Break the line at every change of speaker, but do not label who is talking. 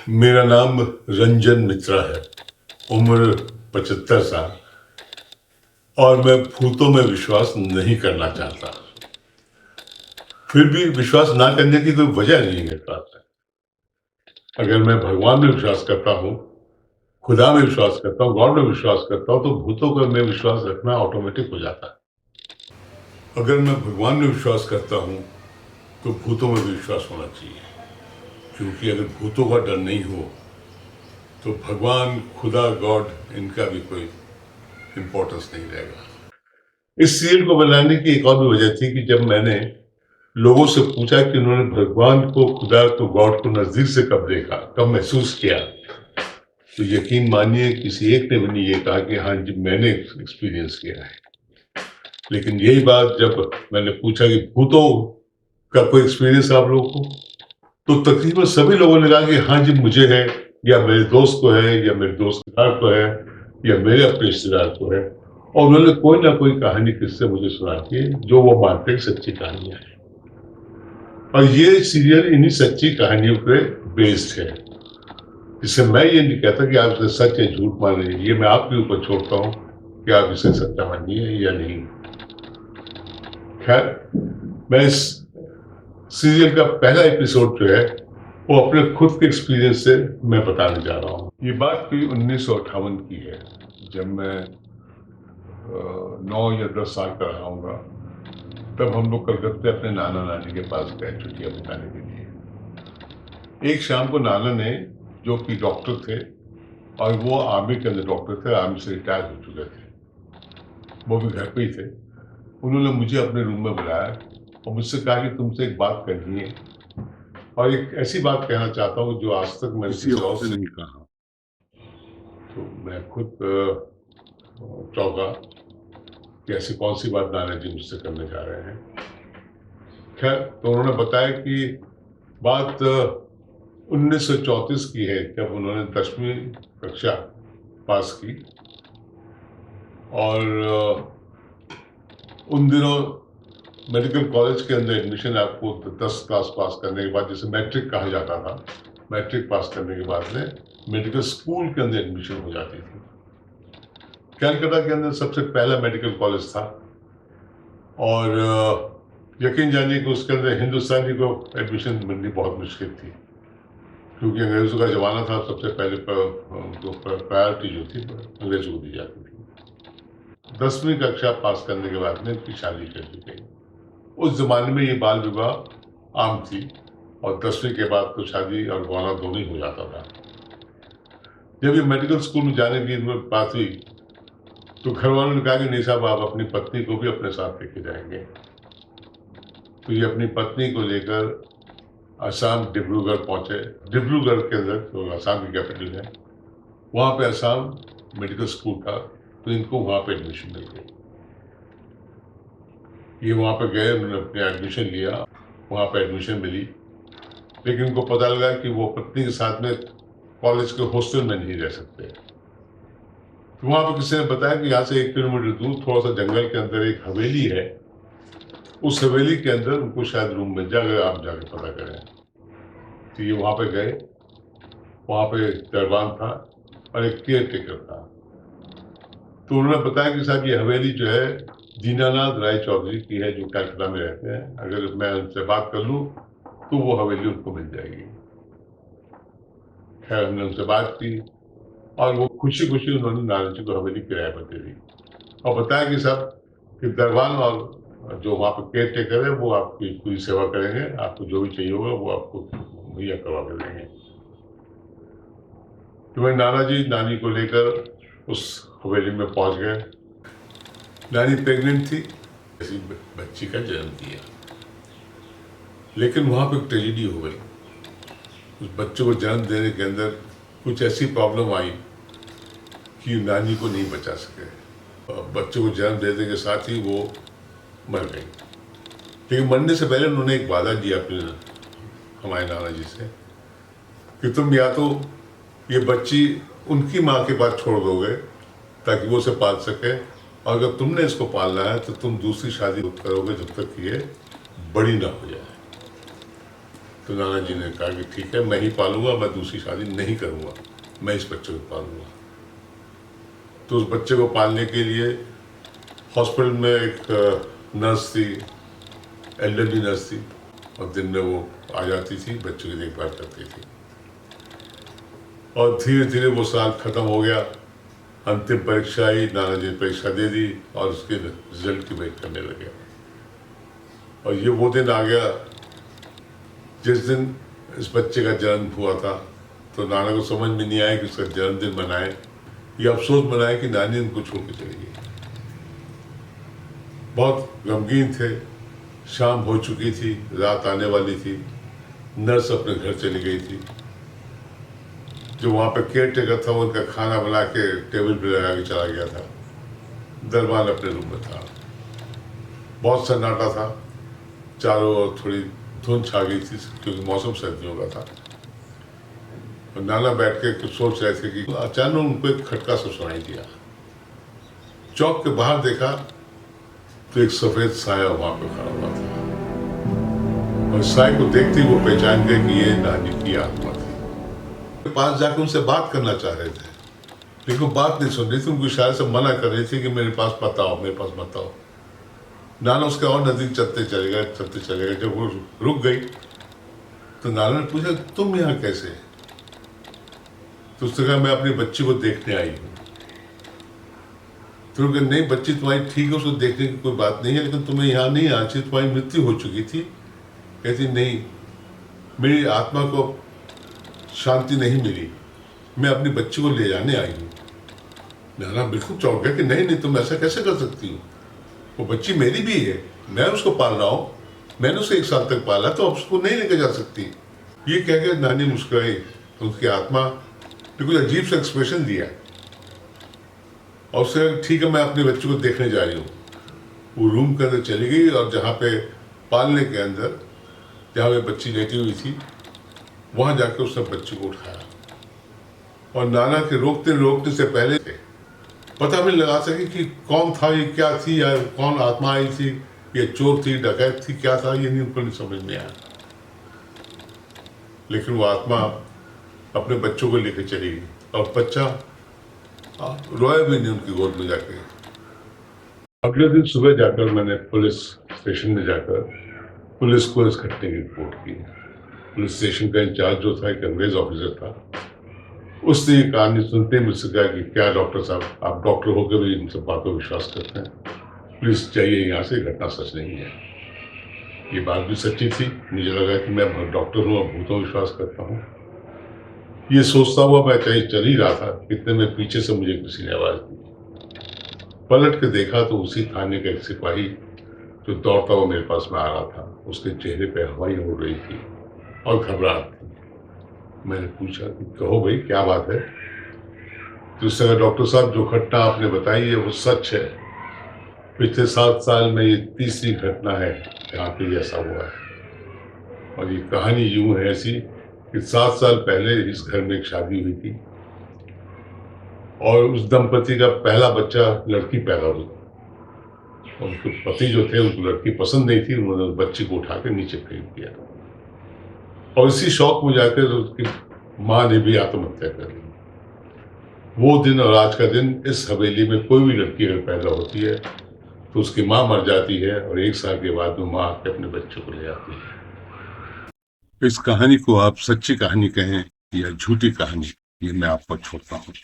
मेरा नाम रंजन मित्रा है। उम्र 75 साल। और मैं भूतों में विश्वास नहीं करना चाहता। फिर भी विश्वास ना करने की कोई वजह नहीं है मेरे पास। अगर मैं भगवान में विश्वास करता हूँ, खुदा में विश्वास करता हूँ, गॉड में विश्वास करता हूँ, तो भूतों का में विश्वास रखना ऑटोमेटिक हो जाता है। अगर मैं भगवान में विश्वास करता हूँ तो भूतों में भी विश्वास होना चाहिए, क्योंकि अगर भूतों का डर नहीं हो तो भगवान, खुदा, गॉड, इनका भी कोई इंपॉर्टेंस नहीं रहेगा। इस सीरियल को बनाने की एक और भी वजह थी कि जब मैंने लोगों से पूछा कि उन्होंने भगवान को, खुदा को, गॉड को नजदीक से कब देखा, कब महसूस किया, तो यकीन मानिए किसी एक ने भी नहीं ये कहा कि हाँ जी मैंने एक्सपीरियंस किया है। लेकिन यही बात जब मैंने पूछा कि भूतों का कोई एक्सपीरियंस आप लोगों को, तो तकरीबन सभी लोगों ने कहा कि हाँ जी मुझे है, या मेरे दोस्त को है, या मेरे दोस्त को है, या मेरे अपने रिश्तेदार को है। और उन्होंने कोई ना कोई कहानी किससे मुझे सुनाती है जो वो मानते हैं सच्ची कहानियां हैं। और ये सीरियल इन्हीं सच्ची कहानियों पे बेस्ड है। इससे मैं ये नहीं कहता कि आप इसे सच या झूठ मानिए, ये मैं आपके ऊपर छोड़ता हूँ कि आप इसे सच्चा मानिए या नहीं। खैर, मैं इस सीरियल का पहला एपिसोड जो है वो अपने खुद के एक्सपीरियंस से मैं बताने जा रहा हूँ। ये बात कोई 1958 की है, जब मैं 9 या 10 साल का रहा हूँगा। तब हम लोग कलकत्ते अपने नाना नानी के पास गए छुट्टियां बिताने के लिए। एक शाम को नाना ने, जो कि डॉक्टर थे, और वो आर्मी के अंदर डॉक्टर थे, आर्मी से रिटायर हो चुके थे, वो भी घर पे ही थे। उन्होंने मुझे अपने रूम में बुलाया और मुझसे कहा कि तुमसे एक बात करनी है, और एक ऐसी बात कहना चाहता हूँ जो आज तक मैं किसी और से नहीं कहा। तो मैं खुद चौंका कि ऐसी कौन सी बात नाना जी मुझसे करने जा रहे हैं। खैर, तो उन्होंने बताया कि बात 1934 की है, जब उन्होंने 10वीं कक्षा पास की। और उन दिनों मेडिकल कॉलेज के अंदर एडमिशन आपको 10 क्लास पास करने के बाद, जिसे मैट्रिक कहा जाता था, मैट्रिक पास करने के बाद में मेडिकल स्कूल के अंदर एडमिशन हो जाती थी। कैलकाटा के अंदर सबसे पहला मेडिकल कॉलेज था, और यकीन जानिए कि उसके अंदर हिंदुस्तानी को एडमिशन मिलनी बहुत मुश्किल थी, क्योंकि अंग्रेज़ों का ज़माना था। सबसे पहले प्रायोरिटी जो थी अंग्रेज़ों को दी जाती थी। 10वीं कक्षा पास करने के बाद में उनकी शादी कर दी गई। उस ज़माने में ये बाल विवाह आम थी, और 10वीं के बाद तो शादी और गौना दोनों ही हो जाता था। जब ये मेडिकल स्कूल में जाने की बात हुई, तो घर वालों ने कहा कि नहीं साहब, आप अपनी पत्नी को भी अपने साथ लेके जाएंगे। तो ये अपनी पत्नी को लेकर असम डिब्रूगढ़ पहुंचे। डिब्रूगढ़ के अंदर, तो असम की कैपिटल है, वहाँ पे असम मेडिकल स्कूल था, तो इनको वहाँ पे एडमिशन मिल गई। ये वहाँ पे गए, उन्होंने अपने एडमिशन लिया, वहाँ पे एडमिशन मिली। लेकिन उनको पता लगा कि वो पत्नी के साथ में कॉलेज के हॉस्टल में नहीं रह सकते। तो वहाँ पे किसी ने बताया कि यहाँ से 1 किलोमीटर दूर थोड़ा सा जंगल के अंदर एक हवेली है, उस हवेली के अंदर उनको शायद रूम मिल जाए, अगर आप जाके पता करें। तो ये वहाँ पे गए। वहाँ पे दरबान था और एक केयर टेकर था। तो उन्होंने बताया कि साहब ये हवेली जो है दीनानाथ राय चौधरी की है, जो कलकत्ता में रहते हैं। अगर मैं उनसे बात कर लूँ तो वो हवेली उनको मिल जाएगी। खैर, हमने उनसे बात की, और वो खुशी खुशी उन्होंने नाना जी को हवेली किराए पर दे दी, और बताया कि साहब कि दरबान और जो वहाँ पर केयर टेकर है वो आपकी पूरी सेवा करेंगे, आपको जो भी चाहिए होगा वो आपको मुहैया करवा के देंगे। तो मैं नाना जी नानी को लेकर उस हवेली में पहुंच गए। नानी प्रेग्नेंट थी, ऐसी बच्ची का जन्म दिया। लेकिन वहाँ पर एक ट्रेजेडी हो गई। उस बच्चे को जन्म देने के अंदर कुछ ऐसी प्रॉब्लम आई कि नानी को नहीं बचा सके। बच्चे को जन्म देने के साथ ही वो मर गई। लेकिन मरने से पहले उन्होंने एक वादा दिया अपने हमारे नाना जी से कि तुम या तो ये बच्ची उनकी माँ के पास छोड़ दोगे ताकि वो उसे पाल सके, और अगर तुमने इसको पालना है तो तुम दूसरी शादी करोगे जब तक कि ये बड़ी ना हो जाए। तो नाना जी ने कहा कि ठीक है, मैं ही पालूंगा, मैं दूसरी शादी नहीं करूंगा, मैं इस बच्चे को पालूंगा। तो उस बच्चे को पालने के लिए हॉस्पिटल में एक नर्स थी, एल्डरली नर्स थी, और दिन में वो आ जाती थी, बच्चों की देखभाल करती थी। और धीरे धीरे वो साल खत्म हो गया, अंतिम परीक्षा आई, नाना जी ने परीक्षा दे दी और उसके रिजल्ट की वेट करने लगे। और ये वो दिन आ गया जिस दिन इस बच्चे का जन्म हुआ था। तो नाना को समझ में नहीं आया कि उसका जन्मदिन मनाए या अफसोस मनाए कि नानी उनको छोड़ के चली गई। बहुत गमगीन थे। शाम हो चुकी थी, रात आने वाली थी, नर्स अपने घर चली गई थी। जो वहाँ पे केयर टेकर था, उनका खाना बना के टेबल पे लगा के चला गया था। दरबान अपने रूम में था। बहुत सन्नाटा था, चारों ओर थोड़ी धुंध छा गई थी क्योंकि मौसम सर्दियों का था। और नाना बैठ के कुछ सोच रहे थे कि अचानक उनको एक खटका सा सुनाई दिया। चौक के बाहर देखा तो एक सफेद साया वहां पे खड़ा हुआ था, और साय को देखते ही वो पहचान गए कि ये नानी की आत्मा थी। पास जाकर उनसे बात करना चाह रहे थे, लेकिन वो बात नहीं सुन रही थी। उनको इशारे से मना कर रही थी कि मेरे पास मत आओ, मेरे पास मत आओ। नाना उसके और नजदीक चलते चले गए। जब वो रुक गई तो नाना ने पूछा, तुम यहाँ कैसे? तो उसने कहा, मैं अपनी बच्ची को देखने आई हूँ। तो कहा, नहीं, बच्ची तुम्हारी ठीक है, उसको देखने की कोई बात नहीं है, लेकिन तुम्हें यहाँ नहीं आना चाहिए, तुम्हारी मृत्यु हो चुकी थी। कहती, नहीं, मेरी आत्मा को शांति नहीं मिली, मैं अपनी बच्ची को ले जाने आई हूँ। नाना बिल्कुल चौंक गया कि नहीं, तुम ऐसा कैसे कर सकती हो? वो बच्ची मेरी भी है, मैं उसको पाल रहा हूँ, मैंने उसे 1 साल तक पाला, तो अब उसको नहीं लेके जा सकती। ये कह के नानी मुस्कुराई तो उसकी आत्मा ने कुछ अजीब सा एक्सप्रेशन दिया और उससे, ठीक है, मैं अपने बच्चे को देखने जा रही हूँ। वो रूम के अंदर चली गई और जहाँ पे पालने के अंदर जहाँ पे बच्ची लेटी हुई थी, वहाँ जाकर उसने बच्चे को उठाया। और नाना के रोकने से पहले पता भी लगा सके कि कौन था, ये क्या थी, या कौन आत्मा आई थी, ये चोर थी, डकैत थी, क्या था, ये उनको नहीं समझ में आया। लेकिन वो आत्मा अपने बच्चों को लेकर चली गई और बच्चा रोया भी नहीं उनकी गोद में जाके। अगले दिन सुबह जाकर मैंने पुलिस स्टेशन में जाकर पुलिस को इस घटने की रिपोर्ट की। पुलिस स्टेशन का इंचार्ज जो था, एक अंग्रेज ऑफिसर था, उसने ये कहानी सुनते मुझसे कहा कि क्या डॉक्टर साहब, आप डॉक्टर होकर भी इन सब बातों पर विश्वास करते हैं? प्लीज जाइए यहाँ से, घटना सच नहीं है। ये बात भी सच्ची थी। मुझे लगा कि मैं डॉक्टर हूँ और भूतों विश्वास करता हूँ। ये सोचता हुआ मैं कहीं चल ही रहा था, इतने में पीछे से मुझे किसी ने आवाज दी। पलट के देखा तो उसी थाने का एक सिपाही जो दौड़ता हुआ मेरे पास में आ रहा था, उसके चेहरे पे हवाई उड़ रही थी और घबराहट थी। मैंने पूछा कि कहो भाई, क्या बात है? तो उसने कहा, डॉक्टर साहब, जो घटना आपने बताई है वो सच है। पिछले 7 साल में ये तीसरी घटना है जहाँ पे ऐसा हुआ है। और ये कहानी यूं है ऐसी कि 7 साल पहले इस घर में एक शादी हुई थी और उस दंपति का पहला बच्चा लड़की पैदा हुई। उनके पति जो थे, उनको लड़की पसंद नहीं थी, उन्होंने उस बच्ची को उठा के नीचे फेंक दिया और इसी शौक में जाकर उसकी माँ ने भी आत्महत्या कर ली। वो दिन और आज का दिन, इस हवेली में कोई भी लड़की अगर पैदा होती है तो उसकी माँ मर जाती है और 1 साल के बाद वो माँ आके अपने बच्चे को ले आती है। इस कहानी को आप सच्ची कहानी कहें या झूठी कहानी, ये मैं आप पर छोड़ता हूँ।